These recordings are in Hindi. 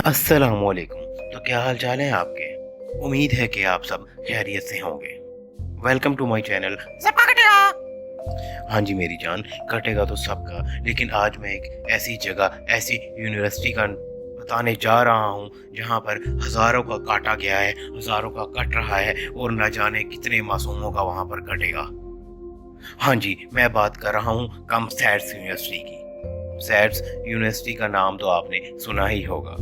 अस्सलामुअलैकुम। तो क्या हाल चाल है आपके? उम्मीद है कि आप सब खैरियत से होंगे। Welcome to my channel. सबका कटेगा। हाँ जी मेरी जान, कटेगा तो सबका, लेकिन आज मैं एक ऐसी जगह, ऐसी यूनिवर्सिटी का बताने जा रहा हूँ जहाँ पर हज़ारों का काटा गया है, हज़ारों का कट रहा है और न जाने कितने मासूमों का वहाँ पर कटेगा। हाँ जी, मैं बात कर रहा हूँ कॉमसैट्स यूनिवर्सिटी की। सैट्स यूनिवर्सिटी का नाम तो आपने सुना ही होगा।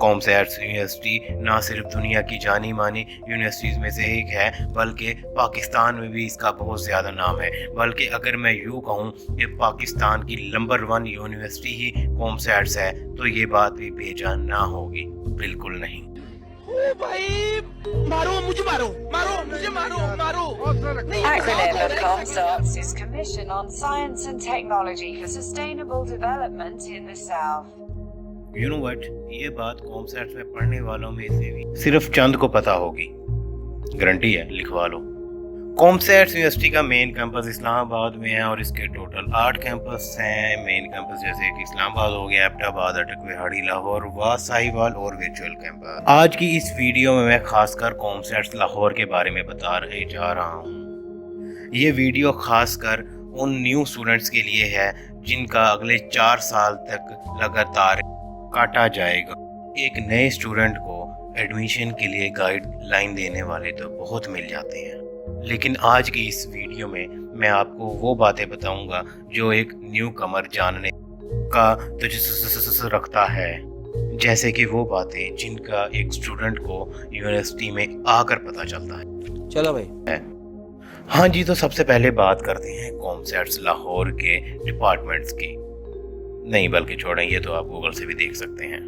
कॉमसैट्स यूनिवर्सिटी ना सिर्फ दुनिया की जानी मानी यूनिवर्सिटीज़ में से एक है, बल्कि पाकिस्तान में भी इसका बहुत ज़्यादा नाम है। बल्कि अगर मैं यूँ कहूँ कि पाकिस्तान की नंबर 1 यूनिवर्सिटी ही कॉमसैट्स है तो ये बात भी बेजान ना होगी। बिल्कुल नहीं। ओ भाई, मारो मुझे, मारो मारो मुझे, मारो मारो नहीं। Acronym of ComSots is Commission on Science and Technology for Sustainable Development in the South. You know what, ये बात कॉमसैट्स में पढ़ने वालों में से भी सिर्फ चंद को पता होगी। गारंटी है, लिखवा लो। कॉमसैट्स यूनिवर्सिटी का मेन कैंपस इस्लामाबाद में है और इसके टोटल 8 कैंपस हैं। मेन कैंपस जैसे कि इस्लामाबाद हो गया, एबटाबाद, अटक बिहाड़ी, लाहौर, वास, साहिवाल और वर्चुअल कैंपस। आज की इस वीडियो में मैं खासकर कॉमसैट्स लाहौर के बारे में बता रहे जा रहा हूँ। ये वीडियो खासकर उन न्यू स्टूडेंट्स के लिए है जिनका अगले 4 साल तक लगातार काटा जाएगा। एक नए स्टूडेंट को एडमिशन के लिए गाइडलाइन देने वाले तो बहुत मिल जाते हैं, लेकिन आज की इस वीडियो में मैं आपको वो बातें बताऊंगा जो एक न्यू कमर जानने का तजस्सुस रखता है, जैसे कि वो बातें जिनका एक स्टूडेंट को यूनिवर्सिटी में आकर पता चलता है। चलो भाई। हाँ जी, तो सबसे पहले बात करते हैं कॉमसैट्स लाहौर के डिपार्टमेंट्स की। नहीं बल्कि छोड़ें, ये तो आप गूगल से भी देख सकते हैं।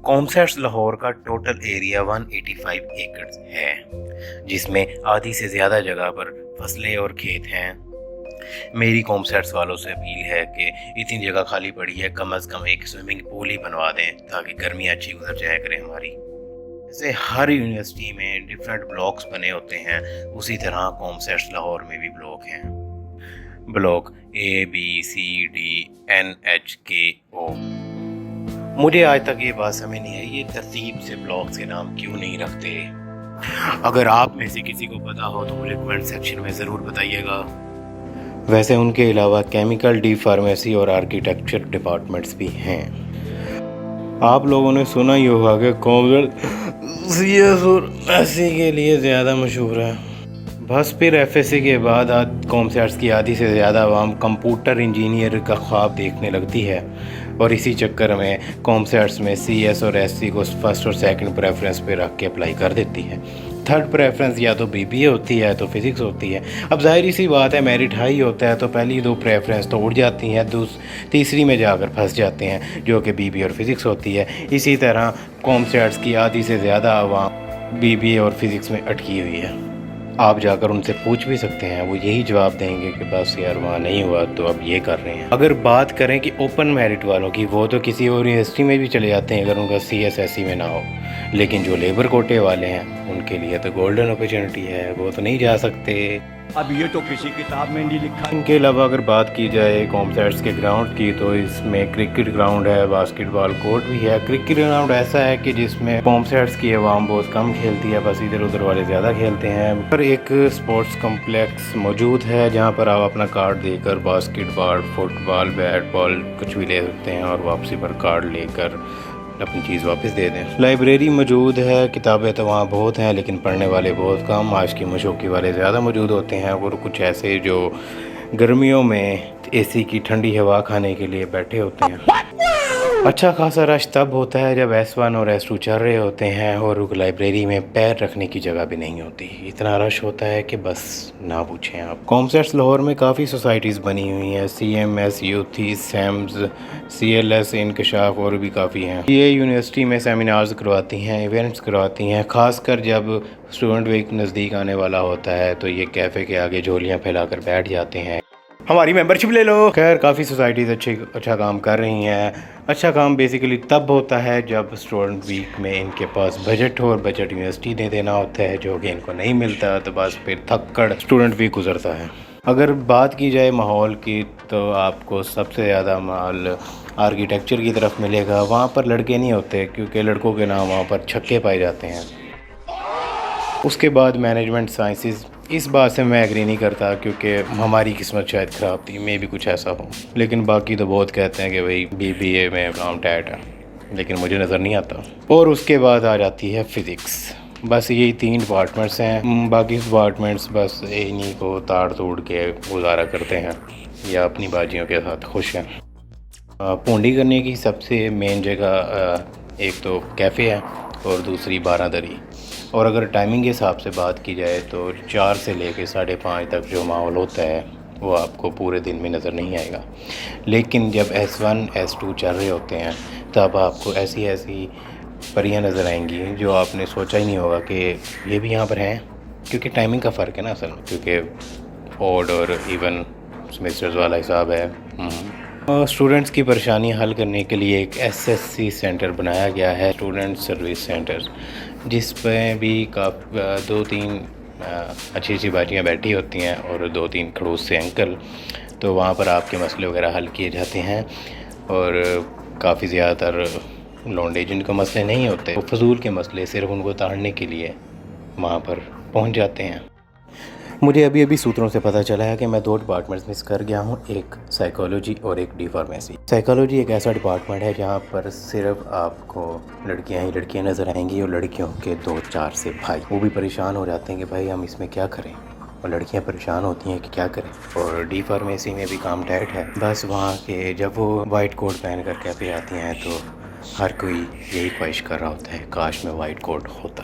कॉमसैट्स लाहौर का टोटल एरिया 185 एकड़ है, जिसमें आधी से ज़्यादा जगह पर फसलें और खेत हैं। मेरी कॉमसैट्स वालों से अपील है कि इतनी जगह खाली पड़ी है, कम से कम एक स्विमिंग पूल ही बनवा दें ताकि गर्मी अच्छी गुजर जाया करे हमारी। जैसे हर यूनिवर्सिटी में डिफरेंट ब्लॉक्स बने होते हैं, उसी तरह कॉमसैट्स लाहौर में भी ब्लॉक हैं। Block ABCDNHKO। मुझे आज तक ये बात समझ नहीं आई, ये तरतीब से ब्लॉक्स के नाम क्यों नहीं रखते। अगर आप में से किसी को पता हो तो मुझे कमेंट सेक्शन में ज़रूर बताइएगा। वैसे उनके अलावा केमिकल, डी फार्मेसी और आर्किटेक्चर डिपार्टमेंट्स भी हैं। आप लोगों ने सुना ही होगा कि कॉमसैट्स CS और SC के लिए ज़्यादा मशहूर है। बस फिर FSC के बाद कॉमसैट्स की आधी से ज़्यादा आवाम कंप्यूटर इंजीनियर का ख्वाब देखने लगती है और इसी चक्कर में कॉमसैट्स में CS और SC को फर्स्ट और सेकंड प्रेफरेंस पे रख के अप्लाई कर देती है। थर्ड प्रेफरेंस या तो BBA होती है तो फिज़िक्स होती है। अब जाहिर सी बात है, मेरिट हाई होता है तो पहली 2 प्रेफरेंस तो उड़ जाती हैं, तीसरी में जाकर फंस जाते हैं जो कि BBA और फिज़िक्स होती है। इसी तरह कॉमसैट्स की आधी से ज़्यादा आवाम BBA और फिज़िक्स में अटकी हुई है। आप जाकर उनसे पूछ भी सकते हैं, वो यही जवाब देंगे कि बस यार वहाँ नहीं हुआ तो अब ये कर रहे हैं। अगर बात करें कि ओपन मेरिट वालों की, वो तो किसी और यूनिवर्सिटी में भी चले जाते हैं अगर उनका CS SC में ना हो, लेकिन जो लेबर कोटे वाले हैं उनके लिए तो गोल्डन अपॉर्चुनिटी है, वो तो नहीं जा सकते। अब ये तो किसी किताब में नहीं लिखा। इनके अलावा अगर बात की जाए कॉमसैट्स के ग्राउंड की तो इसमें क्रिकेट ग्राउंड है, बास्केटबॉल कोर्ट भी है। क्रिकेट ग्राउंड ऐसा है कि जिसमें कॉमसैट्स की आवाम बहुत कम खेलती है, बस इधर उधर वाले ज़्यादा खेलते हैं। पर एक स्पोर्ट्स कम्प्लेक्स मौजूद है जहाँ पर आप अपना कार्ड देकर बास्केटबॉल, फुटबॉल, बैट बॉल कुछ भी ले सकते हैं और वापसी पर कार्ड लेकर अपनी चीज़ वापस दे दें। लाइब्रेरी मौजूद है, किताबें तो वहाँ बहुत हैं लेकिन पढ़ने वाले बहुत कम, आज की मशौक़ी वाले ज़्यादा मौजूद होते हैं और कुछ ऐसे जो गर्मियों में AC की ठंडी हवा खाने के लिए बैठे होते हैं। अच्छा खासा रश तब होता है जब S1 और S2 चल रहे होते हैं और लाइब्रेरी में पैर रखने की जगह भी नहीं होती। इतना रश होता है कि बस ना पूछें आप। कॉमसैट्स लाहौर में काफ़ी सोसाइटीज़ बनी हुई हैं, CMS, यूथी, SEMS, CLS, इंकशाफ और भी काफ़ी हैं। ये यूनिवर्सिटी में सेमिनार्स करवाती हैं, इवेंट्स करवाती हैं। ख़ासकर जब स्टूडेंट वीक नज़दीक आने वाला होता है तो ये कैफ़े के आगे झोलियाँ फैलाकर बैठ जाते हैं, हमारी मेंबरशिप ले लो। खैर काफ़ी सोसाइटीज़ अच्छा काम कर रही हैं। अच्छा काम बेसिकली तब होता है जब स्टूडेंट वीक में इनके पास बजट हो और बजट यूनिवर्सिटी ने देना होता है, जो कि इनको नहीं मिलता, तो बस फिर थक्कड़ स्टूडेंट वीक गुजरता है। अगर बात की जाए माहौल की तो आपको सबसे ज़्यादा माहौल आर्किटेक्चर की तरफ मिलेगा। वहाँ पर लड़के नहीं होते क्योंकि लड़कों के नाम वहाँ पर छक्के पाए जाते हैं। उसके बाद मैनेजमेंट साइंसेस, इस बात से मैं एग्री नहीं करता क्योंकि हमारी किस्मत शायद ख़राब थी, मे भी कुछ ऐसा हो। लेकिन बाकी तो बहुत कहते हैं कि भाई BBA में अकाउंटेंट है, लेकिन मुझे नज़र नहीं आता। और उसके बाद आ जाती है फ़िज़िक्स। बस यही 3 डिपार्टमेंट्स हैं। बाकी डिपार्टमेंट्स बस इन्हीं को ताड़ तोड़ के गुजारा करते हैं या अपनी बाजियों के साथ खुश हैं। पूंडी करने की सबसे मेन जगह एक तो कैफ़े है और दूसरी बारादरी। और अगर टाइमिंग के हिसाब से बात की जाए तो 4 से लेके 5:30 तक जो माहौल होता है वो आपको पूरे दिन में नज़र नहीं आएगा। लेकिन जब S1 S2 चल रहे होते हैं तब आपको ऐसी ऐसी परियां नज़र आएंगी जो आपने सोचा ही नहीं होगा कि ये भी यहाँ पर हैं, क्योंकि टाइमिंग का फ़र्क है ना असल में, क्योंकि ऑड और इवन सेमेस्टर्स वाला हिसाब है। स्टूडेंट्स की परेशानी हल करने के लिए एक SSC सेंटर बनाया गया है, स्टूडेंट सर्विस सेंटर, जिस पे भी 2-3 अच्छी अच्छी बाजियाँ बैठी होती हैं और 2-3 खड़ूस से अंकल। तो वहाँ पर आपके मसले वगैरह हल किए जाते हैं और काफ़ी ज़्यादातर लौंडे जिनको मसले नहीं होते, वो फजूल के मसले सिर्फ उनको ताड़ने के लिए वहाँ पर पहुँच जाते हैं। मुझे अभी अभी सूत्रों से पता चला है कि मैं 2 डिपार्टमेंट्स मिस कर गया हूँ, एक साइकोलॉजी और एक डी फार्मेसी। साइकोलॉजी एक ऐसा डिपार्टमेंट है जहाँ पर सिर्फ आपको लड़कियाँ ही लड़कियाँ नज़र आएंगी और लड़कियों के 2-4 से भाई, वो भी परेशान हो जाते हैं कि भाई हम इसमें क्या करें, और लड़कियाँ परेशान होती हैं कि क्या करें। और डी फार्मेसी में भी काम टाइट है। बस वहाँ के जब वो वाइट कोट पहन कर कैफे आती हैं तो हर कोई यही ख्वाहिश कर रहा होता है काश में वाइट कोट होता।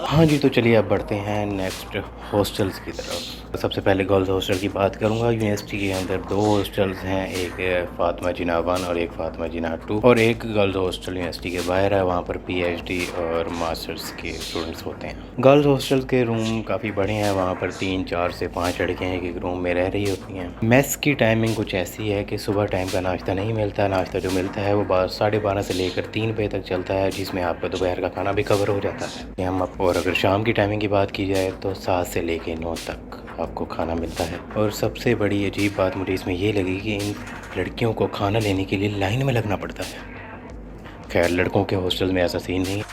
हाँ जी, तो चलिए अब बढ़ते हैं नेक्स्ट हॉस्टल्स की तरफ। सबसे पहले गर्ल्स हॉस्टल की बात करूँगा। यूनिवर्सिटी के अंदर 2 हॉस्टल्स हैं, एक फातिमा जिन्ना 1 और एक फातिमा जिन्ना 2, और एक गर्ल्स हॉस्टल यूनिवर्सिटी के बाहर है, वहाँ पर PhD और मास्टर्स के स्टूडेंट्स होते हैं। गर्ल्स हॉस्टल के रूम काफ़ी बड़े हैं, वहाँ पर 3, 4 से 5 लड़कियाँ एक रूम में रह रही होती हैं। मेस की टाइमिंग कुछ ऐसी है कि सुबह टाइम का नाश्ता नहीं मिलता, नाश्ता जो मिलता है वो 12:30 से लेकर 3 बजे तक चलता है, जिसमें आपका दोपहर का खाना भी कवर हो जाता है। और अगर शाम की टाइमिंग की बात की जाए तो 7 से लेकर 9 तक आपको खाना मिलता है। और सबसे बड़ी अजीब बात मुझे इसमें ये लगी कि इन लड़कियों को खाना लेने के लिए लाइन में लगना पड़ता है। खैर लड़कों के हॉस्टल में ऐसा सीन नहीं है।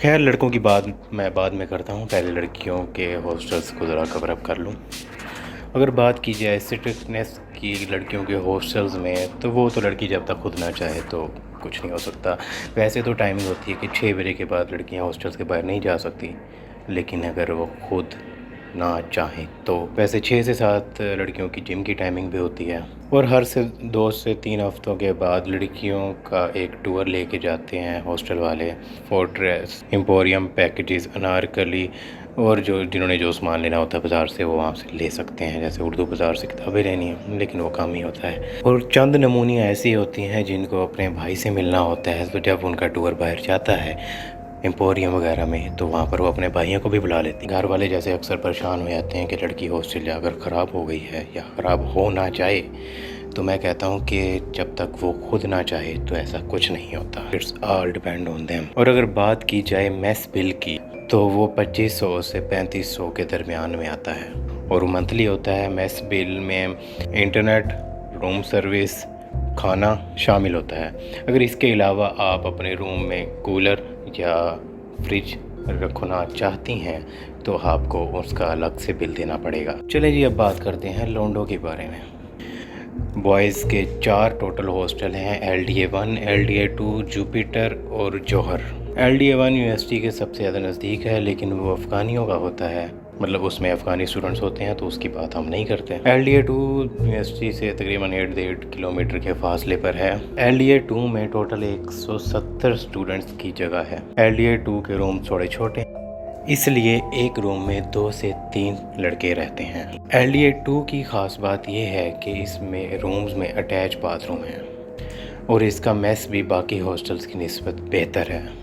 खैर लड़कों की बात मैं बाद में करता हूँ, पहले लड़कियों के हॉस्टल्स को ज़रा कवर अप कर लूँ। अगर बात की जाए स्ट्रिक्टनेस की लड़कियों के हॉस्टल्स में, तो वो तो लड़की जब तक खुद ना चाहे तो कुछ नहीं हो सकता। वैसे तो टाइमिंग होती है कि 6 बजे के बाद लड़कियां हॉस्टल्स के बाहर नहीं जा सकती, लेकिन अगर वो खुद ना चाहें तो वैसे 6 से 7 लड़कियों की जिम की टाइमिंग भी होती है। और हर 2 से 3 हफ्तों के बाद लड़कियों का एक टूर लेके जाते हैं हॉस्टल वाले। फोर्ट्रेस, एम्पोरियम, पैकेजेस, अनारकली, और जिन्होंने जो सामान लेना होता है बाज़ार से वो वहाँ से ले सकते हैं। जैसे उर्दू बाज़ार से किताबें लेनी है, लेकिन वो कम ही होता है। और चंद नमूनियाँ ऐसी होती हैं जिनको अपने भाई से मिलना होता है, तो जब उनका टूर बाहर जाता है एम्पोरियम वगैरह में, तो वहाँ पर वो अपने भाइयों को भी बुला लेती हैं। घर वाले जैसे अक्सर परेशान हो जाते हैं कि लड़की हॉस्टल जाकर ख़राब हो गई है या ख़राब हो ना चाहे, तो मैं कहता हूँ कि जब तक वो खुद ना चाहे तो ऐसा कुछ नहीं होता। It's all depend on them. और अगर बात की जाए मेस बिल की, तो वो 2500 से 3500 के दरमियान में आता है और मंथली होता है। मेस बिल में इंटरनेट, रूम सर्विस, खाना शामिल होता है। अगर इसके अलावा आप अपने रूम में कूलर या फ्रिज रखना चाहती हैं तो आपको उसका अलग से बिल देना पड़ेगा। चलिए जी, अब बात करते हैं लॉन्डो के बारे में। बॉयज़ के 4 टोटल हॉस्टल हैं, LDA 1, LDA 2, जुपिटर और जौहर। LDA 1 यूनिवर्सिटी के सबसे ज़्यादा नज़दीक है, लेकिन वो अफ़गानियों का होता है, मतलब उसमें अफ़गानी स्टूडेंट्स होते हैं, तो उसकी बात हम नहीं करते। LDA 2 यूनिवर्सिटी से तकरीबन 8 किलोमीटर के फासले पर है। LDA 2 में टोटल 170 स्टूडेंट्स की जगह है। LDA 2 के रूम थोड़े छोटे, इसलिए एक रूम में 2 से 3 लड़के रहते हैं। LDA 2 की ख़ास बात यह है कि इसमें रूम्स में अटैच बाथरूम है और इसका मेस भी बाकी हॉस्टल्स की निस्बत बेहतर है।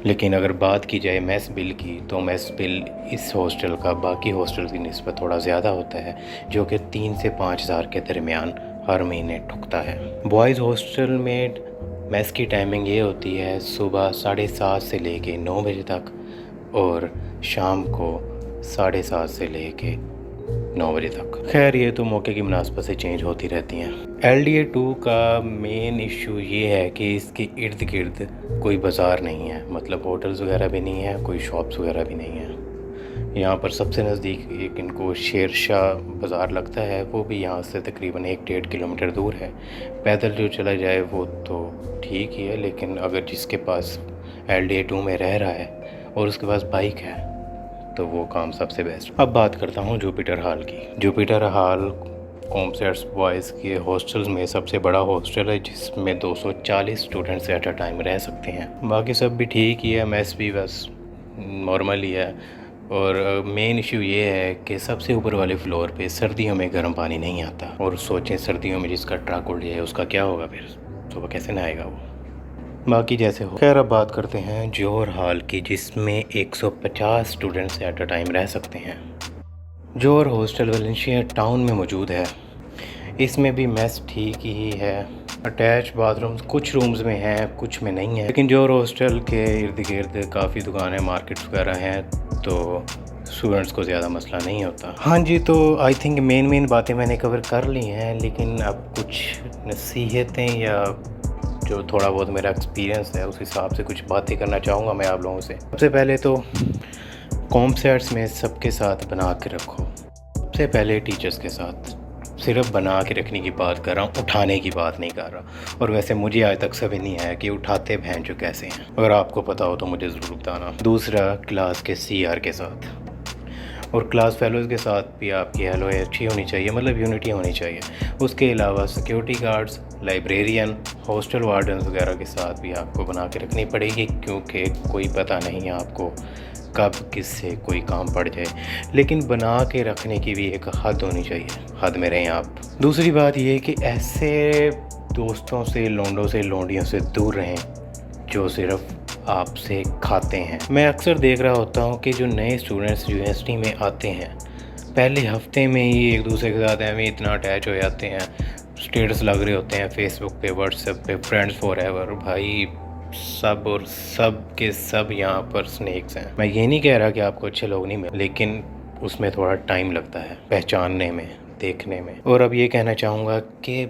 लेकिन अगर बात की जाए मेस बिल की, तो मेस बिल इस हॉस्टल का बाकी हॉस्टल की निस्बत थोड़ा ज़्यादा होता है, जो कि 3 से 5 हज़ार के दरमियान हर महीने ठुकता है। बॉयज़ हॉस्टल में मेस की टाइमिंग ये होती है सुबह 7:30 से लेके 9 बजे तक और शाम को 7:30 से लेके 9 बजे तक। खैर ये तो मौके की मुनासबत से चेंज होती रहती हैं। LDA 2 का मेन इशू ये है कि इसके इर्द गिर्द कोई बाज़ार नहीं है, मतलब होटल्स वगैरह भी नहीं है, कोई शॉप्स वगैरह भी नहीं है। यहाँ पर सबसे नज़दीक एक इनको शेर शाह बाज़ार लगता है, वो भी यहाँ से तकरीबन 1-1.5 किलोमीटर दूर है। पैदल जो चला जाए वो तो ठीक ही है, लेकिन अगर जिसके पास LDA 2 में रह रहा है और उसके पास बाइक है तो वो काम सबसे बेस्ट। अब बात करता हूँ जुपिटर हॉल की। जुपिटर हॉल कॉमसेट्स बॉयज़ के हॉस्टल्स में सबसे बड़ा हॉस्टल है, जिसमें 240 स्टूडेंट्स एट अ टाइम रह सकते हैं। बाकी सब भी ठीक ही है, मेस भी बस नॉर्मल ही है। और मेन इशू ये है कि सबसे ऊपर वाले फ्लोर पे सर्दियों में गर्म पानी नहीं आता, और सोचें सर्दियों में जिसका ट्रक उड़ जाए उसका क्या होगा, फिर सुबह कैसे नहाएगा वो। बाकी जैसे हो। खैर अब बात करते हैं जोहर हॉल की, जिसमें 150 स्टूडेंट्स एट अ टाइम रह सकते हैं। जोहर हॉस्टल वेलेंशिया टाउन में मौजूद है। इसमें भी मेस ठीक ही है, अटैच बाथरूम्स कुछ रूम्स में हैं, कुछ में नहीं है। लेकिन जोहर हॉस्टल के इर्द गिर्द काफ़ी दुकानें मार्केट्स वगैरह हैं, तो स्टूडेंट्स को ज़्यादा मसला नहीं होता। हाँ जी, तो आई थिंक मेन बातें मैंने कवर कर ली हैं, लेकिन अब कुछ नसीहतें या जो थोड़ा बहुत मेरा एक्सपीरियंस है उस हिसाब से कुछ बातें करना चाहूँगा मैं आप लोगों से। सबसे पहले तो कॉमसेट्स में सबके साथ बना के रखो। सबसे पहले टीचर्स के साथ सिर्फ बना के रखने की बात कर रहा हूँ, उठाने की बात नहीं कर रहा। और वैसे मुझे आज तक समझ नहीं आया कि उठाते बहन जो कैसे हैं। अगर आपको पता हो तो मुझे ज़रूर बताना। दूसरा, क्लास के CR के साथ और क्लास फेलोज़ के साथ भी आपकी हेलो अच्छी होनी चाहिए, मतलब यूनिटी होनी चाहिए। उसके अलावा security guards, librarian, hostel wardens वगैरह के साथ भी आपको बना के रखनी पड़ेगी, क्योंकि कोई पता नहीं है आपको कब किससे कोई काम पड़ जाए। लेकिन बना के रखने की भी एक हद होनी चाहिए, हद में रहें आप। दूसरी बात ये कि ऐसे दोस्तों से, लोंडों से, लोंडियों से दूर रहें जो सिर्फ आपसे खाते हैं। मैं अक्सर देख रहा होता हूँ कि जो नए स्टूडेंट्स यूनिवर्सिटी में आते हैं, पहले हफ्ते में ही एक दूसरे के साथ हमें इतना अटैच हो जाते हैं, स्टेटस लग रहे होते हैं फेसबुक पे, व्हाट्सएप पे, फ्रेंड्स फॉर एवर। भाई सब और सब के सब यहाँ पर स्नेक्स हैं। मैं ये नहीं कह रहा कि आपको अच्छे लोग नहीं मिले, लेकिन उसमें थोड़ा टाइम लगता है पहचानने में, देखने में। और अब ये कहना चाहूँगा कि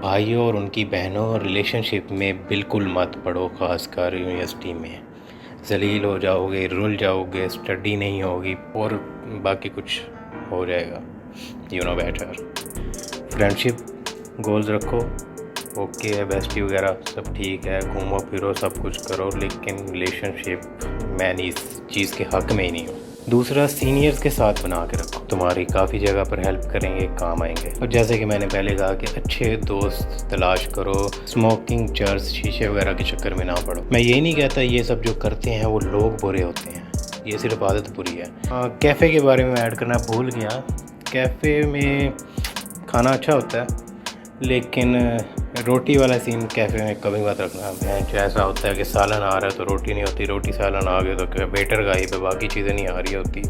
भाइयों और उनकी बहनों रिलेशनशिप में बिल्कुल मत पड़ो, ख़ासकर यूनिवर्सिटी में। जलील हो जाओगे, रुल जाओगे, स्टडी नहीं होगी और बाकी कुछ हो जाएगा, you know better. Friendship goals रखो, ओके है, बेस्टी वगैरह सब ठीक है, घूमो फिरो सब कुछ करो, लेकिन रिलेशनशिप मैं इस चीज़ के हक़ में ही नहीं हूँ। दूसरा, सीनियर्स के साथ बना के रखो, तुम्हारी काफ़ी जगह पर हेल्प करेंगे, काम आएंगे। और जैसे कि मैंने पहले कहा कि अच्छे दोस्त तलाश करो, स्मोकिंग, चर्च, शीशे वगैरह के चक्कर में ना पड़ो। मैं ये नहीं कहता ये सब जो करते हैं वो लोग बुरे होते हैं, ये सिर्फ आदत बुरी है। कैफ़े के बारे में ऐड करना भूल गया। कैफ़े में खाना अच्छा होता है, लेकिन रोटी वाला सीन कैफ़े में कभी मत रखना है। ऐसा होता है कि सालन आ रहा है तो रोटी नहीं होती, रोटी सालन आ गए तो बेटर गायब है, बाकी चीज़ें नहीं आ रही होती।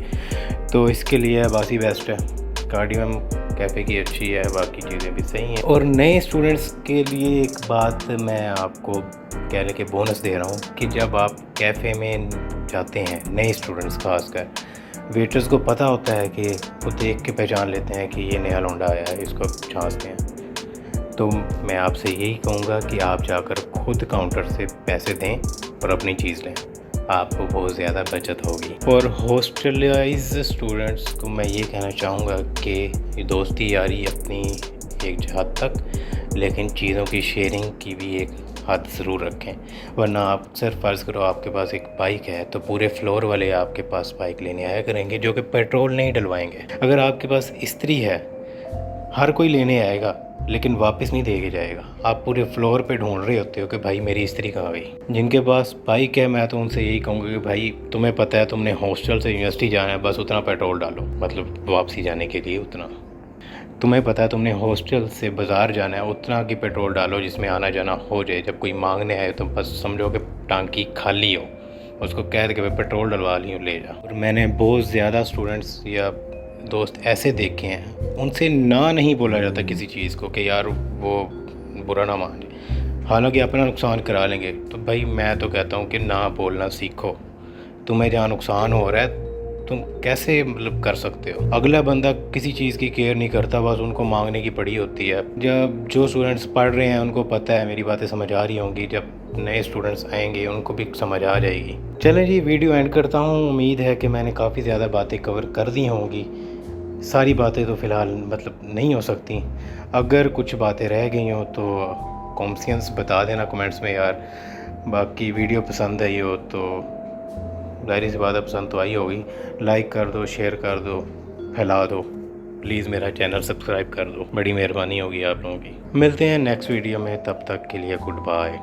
तो इसके लिए बासी बेस्ट है, कार्डियम कैफ़े की अच्छी है, बाकी चीज़ें भी सही हैं। और नए स्टूडेंट्स के लिए एक बात मैं आपको कहने के बोनस दे रहा हूँ कि जब आप कैफ़े में जाते हैं, नए स्टूडेंट्स खासकर, वेटर्स को पता होता है कि वो देख के पहचान लेते हैं कि ये नया लौंडा आया है, इसको झांसते हैं। तो मैं आपसे यही कहूँगा कि आप जाकर खुद काउंटर से पैसे दें और अपनी चीज़ लें, आपको बहुत ज़्यादा बचत होगी। और हॉस्टलाइज स्टूडेंट्स को मैं ये कहना चाहूँगा कि दोस्ती यारी अपनी एक हद तक, लेकिन चीज़ों की शेयरिंग की भी एक हद ज़रूर रखें। वरना आप सिर्फ फ़र्ज़ करो आपके पास एक बाइक है तो पूरे फ्लोर वाले आपके पास बाइक लेने आया करेंगे जो कि पेट्रोल नहीं डलवाएंगे। अगर आपके पास स्त्री है, हर कोई लेने आएगा लेकिन वापस नहीं दे के जाएगा। आप पूरे फ्लोर पे ढूंढ रहे होते हो कि भाई मेरी स्त्री कहाँ गई। जिनके पास बाइक है मैं तो उनसे यही कहूँगा कि भाई तुम्हें पता है तुमने हॉस्टल से यूनिवर्सिटी जाना है, बस उतना पेट्रोल डालो, मतलब वापसी जाने के लिए उतना। तुम्हें पता है तुमने हॉस्टल से बाज़ार जाना है, उतना की पेट्रोल डालो जिसमें आना जाना हो जाए। जब कोई मांगने आए तो बस समझो कि टांकी खाली हो, उसको कह दे कि भाई पेट्रोल डलवा ली ले जा। और मैंने बहुत ज़्यादा स्टूडेंट्स या दोस्त ऐसे देखे हैं, उनसे ना नहीं बोला जाता किसी चीज़ को कि यार वो बुरा ना मान जाए, हालांकि अपना नुकसान करा लेंगे। तो भाई मैं तो कहता हूँ कि ना बोलना सीखो। तुम्हें जहाँ नुकसान हो रहा है तुम कैसे मतलब कर सकते हो? अगला बंदा किसी चीज़ की केयर नहीं करता, बस उनको मांगने की पड़ी होती है। जब जो स्टूडेंट्स पढ़ रहे हैं उनको पता है, मेरी बातें समझ आ रही होंगी, जब नए स्टूडेंट्स आएंगे उनको भी समझ आ जाएगी। चलें जी, वीडियो एंड करता हूँ। उम्मीद है कि मैंने काफ़ी ज़्यादा बातें कवर कर दी होंगी। सारी बातें तो फ़िलहाल मतलब नहीं हो सकती। अगर कुछ बातें रह गई हों तो कॉमेंट्स बता देना कमेंट्स में यार। बाकी वीडियो पसंद आई हो तो ज़ाहिर सी बात है पसंद तो आई होगी। लाइक कर दो, शेयर कर दो, फैला दो। प्लीज़ मेरा चैनल सब्सक्राइब कर दो, बड़ी मेहरबानी होगी आप लोगों की। मिलते हैं नेक्स्ट वीडियो में, तब तक के लिए गुड बाय।